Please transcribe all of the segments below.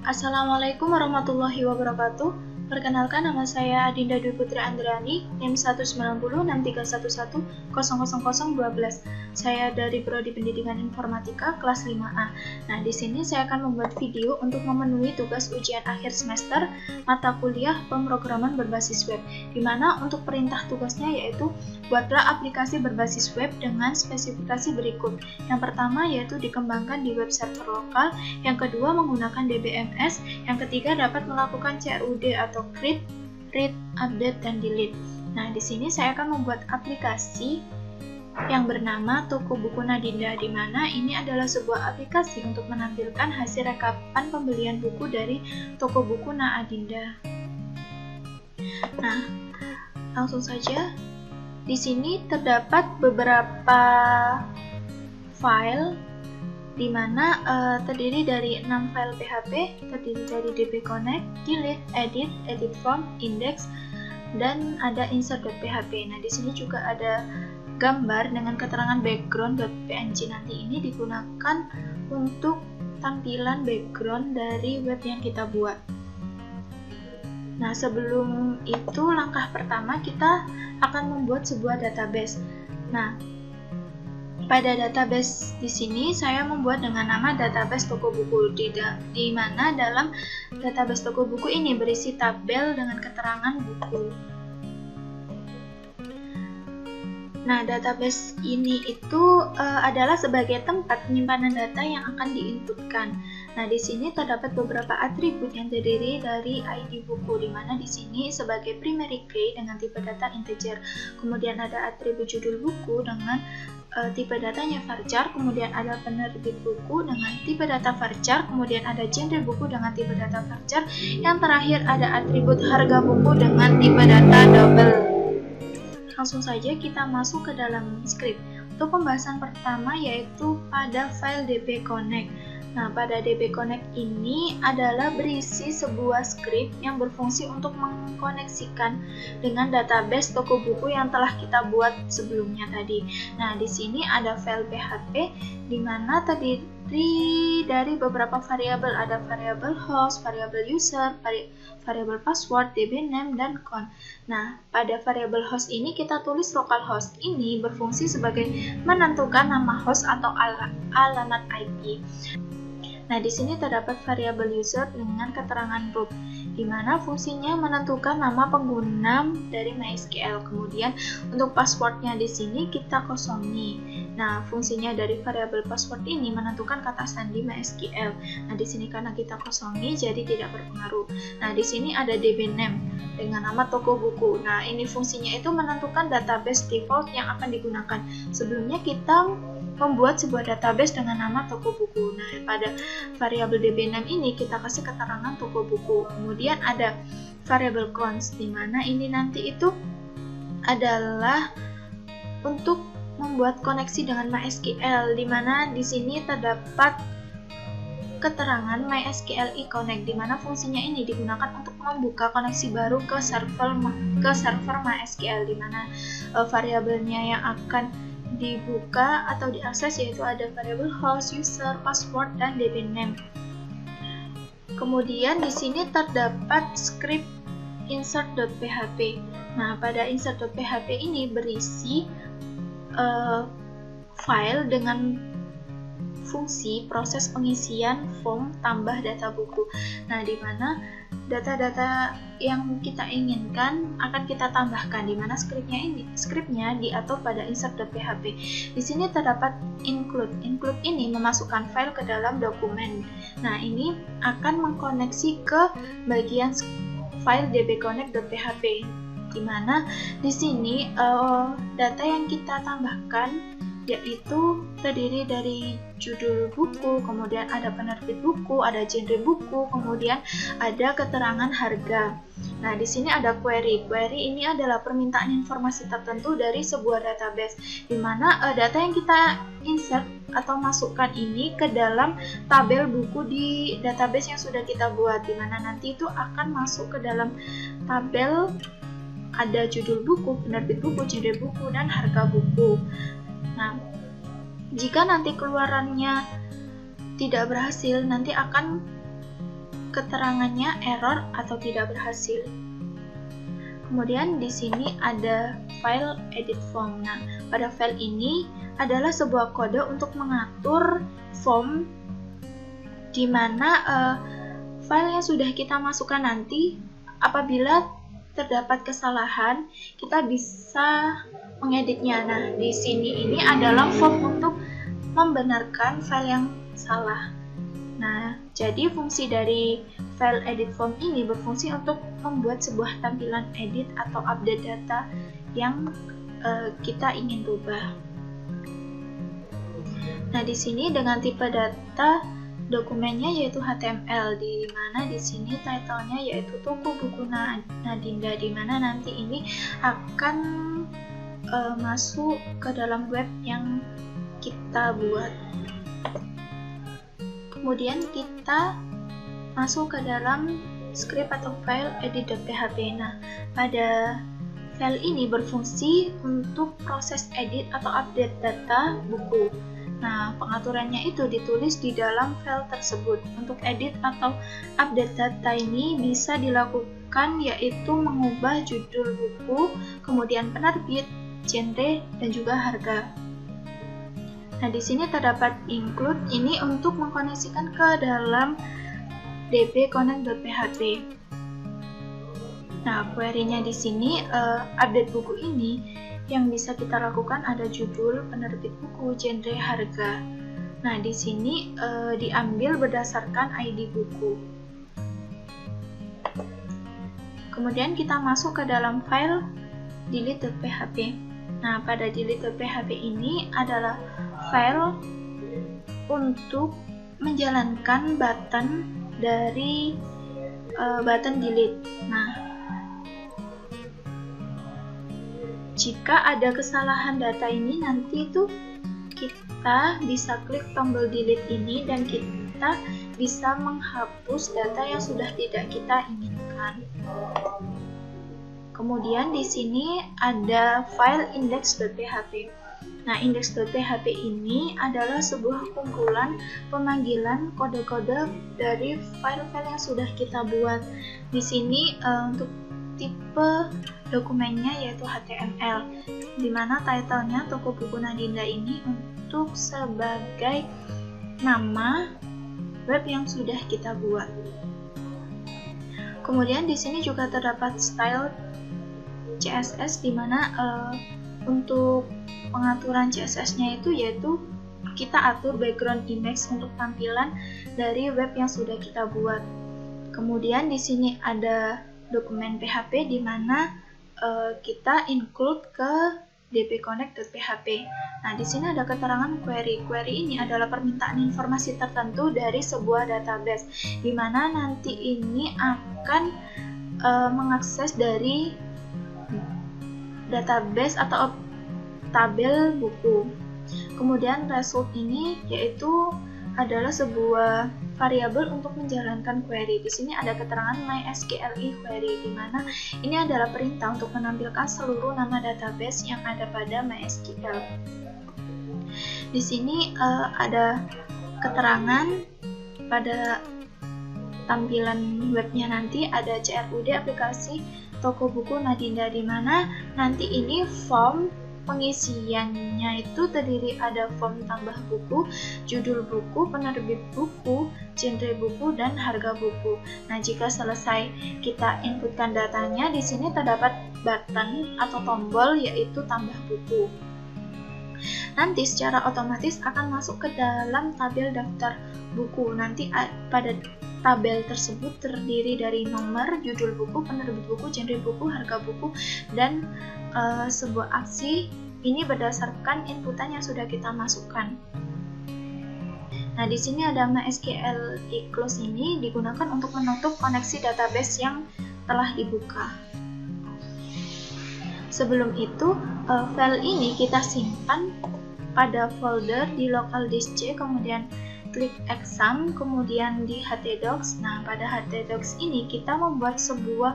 Assalamualaikum warahmatullahi wabarakatuh. Perkenalkan, nama saya Adinda Dwi Putri Andrani, NIM 1906311000012. Saya dari Prodi Pendidikan Informatika kelas 5A. Nah, di sini saya akan membuat video untuk memenuhi tugas ujian akhir semester mata kuliah pemrograman berbasis web, di mana untuk perintah tugasnya yaitu buatlah aplikasi berbasis web dengan spesifikasi berikut. Yang pertama yaitu dikembangkan di web server lokal, yang kedua menggunakan DBMS, yang ketiga dapat melakukan CRUD atau create, read, update, dan delete. Nah, di sini saya akan membuat aplikasi yang bernama Toko Buku Nadinda, di mana ini adalah sebuah aplikasi untuk menampilkan hasil rekapan pembelian buku dari Toko Buku Nadinda. Nah, langsung saja. Di sini terdapat beberapa file di mana terdiri dari 6 file PHP, terdiri dari dbconnect, delete, edit form, index, dan ada insert.php. Nah, di sini juga ada gambar dengan keterangan background.png. Nanti ini digunakan untuk tampilan background dari web yang kita buat. Nah, sebelum itu langkah pertama kita akan membuat sebuah database. Nah, pada database di sini saya membuat dengan nama database toko buku, di mana dalam database toko buku ini berisi tabel dengan keterangan buku. Nah, database ini itu adalah sebagai tempat penyimpanan data yang akan diinputkan. Nah, di sini terdapat beberapa atribut yang terdiri dari ID buku, di mana di sini sebagai primary key dengan tipe data integer. Kemudian ada atribut judul buku dengan tipe datanya varchar, kemudian ada penerbit buku dengan tipe data varchar, kemudian ada genre buku dengan tipe data varchar, yang terakhir ada atribut harga buku dengan tipe data double. Langsung saja kita masuk ke dalam script. Untuk pembahasan pertama yaitu pada file dbconnect. Nah, pada dbconnect ini adalah berisi sebuah script yang berfungsi untuk mengkoneksikan dengan database toko buku yang telah kita buat sebelumnya tadi. Nah, di sini ada file PHP di mana terdiri dari beberapa variabel, ada variabel host, variabel user, variabel password, dbname, dan count. Nah, pada variabel host ini kita tulis localhost. Ini berfungsi sebagai menentukan nama host atau alamat IP. Nah, di sini terdapat variabel user dengan keterangan root, di mana fungsinya menentukan nama pengguna dari MySQL. Kemudian untuk passwordnya di sini kita kosongi. Nah, fungsinya dari variabel password ini menentukan kata sandi MySQL. Nah, di sini karena kita kosongi jadi tidak berpengaruh. Nah, di sini ada dbname dengan nama toko buku. Nah, ini fungsinya itu menentukan database default yang akan digunakan. Sebelumnya kita membuat sebuah database dengan nama toko buku. Nah, pada variabel dbname ini kita kasih keterangan toko buku. Kemudian ada variabel const, di mana ini nanti itu adalah untuk membuat koneksi dengan MySQL, di mana di sini terdapat keterangan MySQL eConnect, di mana fungsinya ini digunakan untuk membuka koneksi baru ke server MySQL, di mana variabelnya yang akan dibuka atau diakses yaitu ada variabel host, user, password, dan dbname. Kemudian di sini terdapat script insert.php. Nah, pada insert.php ini berisi file dengan fungsi proses pengisian form tambah data buku. Nah, di mana data-data yang kita inginkan akan kita tambahkan, di mana skripnya diatur pada insert.php. Di sini terdapat include. Include ini memasukkan file ke dalam dokumen. Nah, ini akan mengkoneksi ke bagian file dbconnect.php, di mana di sini data yang kita tambahkan yaitu terdiri dari judul buku, kemudian ada penerbit buku, ada genre buku, kemudian ada keterangan harga. Nah, di sini ada query. Query ini adalah permintaan informasi tertentu dari sebuah database, di mana data yang kita insert atau masukkan ini ke dalam tabel buku di database yang sudah kita buat, di mana nanti itu akan masuk ke dalam tabel ada judul buku, penerbit buku, genre buku, dan harga buku. Nah, jika nanti keluarannya tidak berhasil, nanti akan keterangannya error atau tidak berhasil. Kemudian di sini ada file edit form. Nah, pada file ini adalah sebuah kode untuk mengatur form di mana file yang sudah kita masukkan nanti apabila terdapat kesalahan, kita bisa mengeditnya. Nah, di sini ini adalah form untuk membenarkan file yang salah. Nah, jadi fungsi dari file edit form ini berfungsi untuk membuat sebuah tampilan edit atau update data yang kita ingin rubah. Nah, di sini dengan tipe data dokumennya yaitu HTML, di mana di sini title-nya yaitu toko buku Nadinda, di mana nanti ini akan masuk ke dalam web yang kita buat. Kemudian kita masuk ke dalam script atau file edit.php. Nah, pada file ini berfungsi untuk proses edit atau update data buku. Nah, pengaturannya itu ditulis di dalam file tersebut. Untuk edit atau update data ini bisa dilakukan yaitu mengubah judul buku, kemudian penerbit, genre, dan juga harga. Nah, di sini terdapat include ini untuk mengkoneksikan ke dalam dbconnect.php. Nah, query-nya di sini update buku ini yang bisa kita lakukan ada judul, penerbit buku, genre, harga. Nah, di sini diambil berdasarkan ID buku. Kemudian kita masuk ke dalam file delete.php. Nah, pada delete.php ini adalah file untuk menjalankan button dari button delete. Nah, jika ada kesalahan data ini, nanti itu kita bisa klik tombol delete ini dan kita bisa menghapus data yang sudah tidak kita inginkan. Kemudian di sini ada file index.php. Nah, index.php ini adalah sebuah kumpulan pemanggilan kode-kode dari file-file yang sudah kita buat. Di sini untuk tipe dokumennya yaitu HTML, di mana title-nya toko buku Nadinda ini untuk sebagai nama web yang sudah kita buat. Kemudian di sini juga terdapat style CSS, di mana untuk pengaturan CSS-nya itu yaitu kita atur background image untuk tampilan dari web yang sudah kita buat. Kemudian di sini ada dokumen PHP, di mana kita include ke dbconnect.php. Nah, di sini ada keterangan query. Query ini adalah permintaan informasi tertentu dari sebuah database, di mana nanti ini akan mengakses dari database atau tabel buku. Kemudian result ini yaitu adalah sebuah variabel untuk menjalankan query. Di sini ada keterangan MySQLi query, di mana ini adalah perintah untuk menampilkan seluruh nama database yang ada pada MySQL. Di sini ada keterangan pada tampilan webnya, nanti ada CRUD aplikasi toko buku Nadinda, di mana nanti ini form pengisiannya itu terdiri ada form tambah buku, judul buku, penerbit buku, genre buku, dan harga buku. Nah, jika selesai kita inputkan datanya, di sini terdapat button atau tombol yaitu tambah buku. Nanti secara otomatis akan masuk ke dalam tabel daftar buku. Nanti pada tabel tersebut terdiri dari nomor, judul buku, penerbit buku, genre buku, harga buku, dan sebuah aksi ini berdasarkan inputan yang sudah kita masukkan. Nah, di sini ada MySQLi close, ini digunakan untuk menutup koneksi database yang telah dibuka. Sebelum itu, file ini kita simpan pada folder di local disk C, kemudian klik exam, kemudian di htdocs. Nah, pada htdocs ini kita membuat sebuah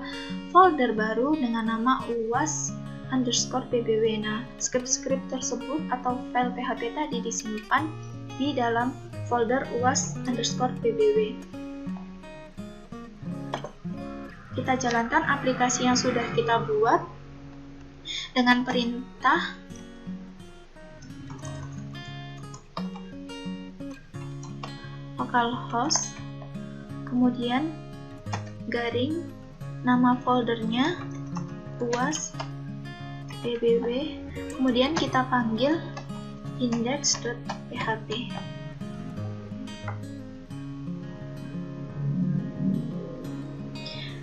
folder baru dengan nama uas_bbw. Nah, script-script tersebut atau file PHP tadi disimpan di dalam folder uas_bbw. kita jalankan aplikasi yang sudah kita buat dengan perintah localhost, kemudian garing nama foldernya uas pbb, kemudian kita panggil index.php.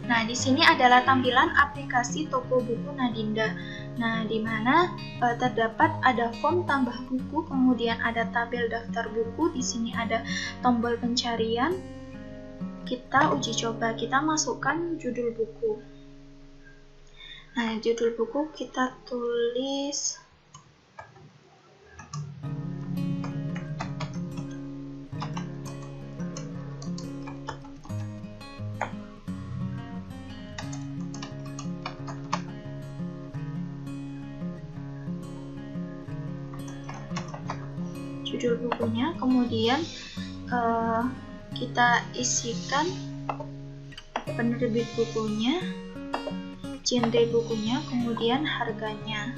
Nah, di sini adalah tampilan aplikasi toko buku Nadinda. Nah, di mana terdapat ada form tambah buku, kemudian ada tabel daftar buku, di sini ada tombol pencarian. Kita uji coba, kita masukkan judul buku. Nah, judul buku kita tulis judul bukunya, kemudian kita isikan penerbit bukunya, genre bukunya, kemudian harganya.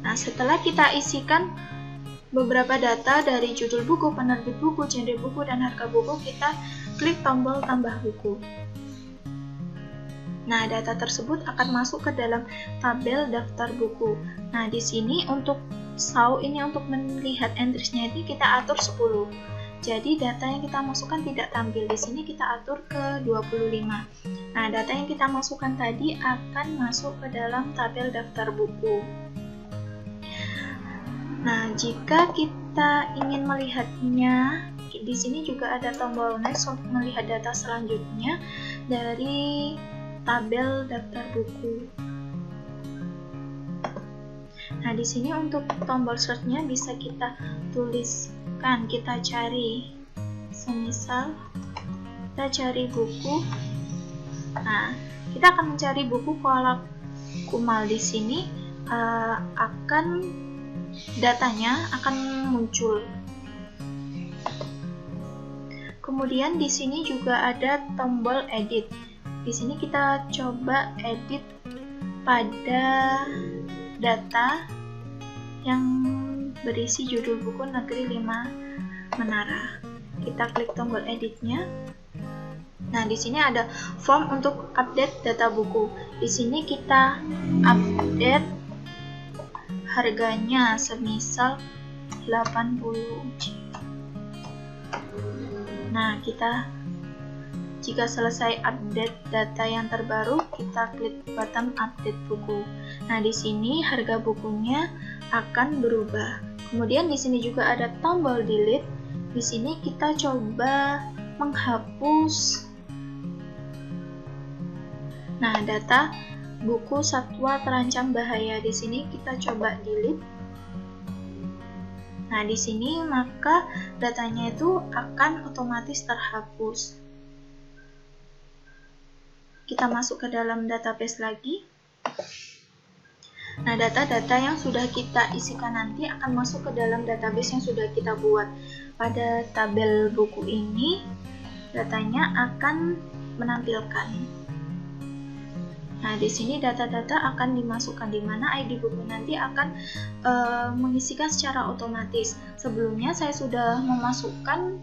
Nah, setelah kita isikan beberapa data dari judul buku, penerbit buku, genre buku, dan harga buku, kita klik tombol tambah buku. Nah, data tersebut akan masuk ke dalam tabel daftar buku. Nah, di sini untuk saw ini untuk melihat entries-nya ini kita atur 10. Jadi data yang kita masukkan tidak tampil. Di sini kita atur ke 25. Nah, data yang kita masukkan tadi akan masuk ke dalam tabel daftar buku. Nah, jika kita ingin melihatnya, di sini juga ada tombol next untuk melihat data selanjutnya dari tabel daftar buku. Nah, di sini untuk tombol search-nya bisa kita tuliskan, kita cari. Semisal kita cari buku. Nah, kita akan mencari buku Koala Kumal. Di sini datanya akan muncul. Kemudian di sini juga ada tombol edit. Di sini kita coba edit pada data yang berisi judul buku Negeri 5 Menara. Kita klik tombol editnya. Nah, di sini ada form untuk update data buku. Di sini kita update harganya semisal 80. Nah, jika selesai update data yang terbaru, kita klik button update buku. Nah, di sini harga bukunya akan berubah. Kemudian di sini juga ada tombol delete. Di sini kita coba menghapus. Nah, data buku satwa terancam bahaya. Di sini kita coba delete. Nah, di sini maka datanya itu akan otomatis terhapus. Kita masuk ke dalam database lagi. Nah, data-data yang sudah kita isikan nanti akan masuk ke dalam database yang sudah kita buat. Pada tabel buku ini, datanya akan menampilkan. Nah, di sini data-data akan dimasukkan, di mana ID buku nanti akan mengisikan secara otomatis. Sebelumnya saya sudah memasukkan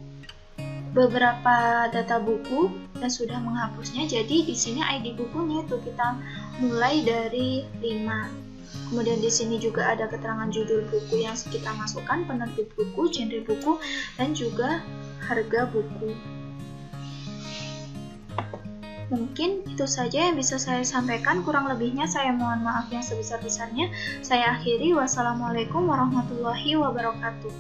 beberapa data buku dan sudah menghapusnya. Jadi di sini ID bukunya itu kita mulai dari 5. Kemudian di sini juga ada keterangan judul buku yang kita masukkan, penerbit buku, genre buku, dan juga harga buku. Mungkin itu saja yang bisa saya sampaikan. Kurang lebihnya saya mohon maaf yang sebesar-besarnya. Saya akhiri. Wassalamualaikum warahmatullahi wabarakatuh.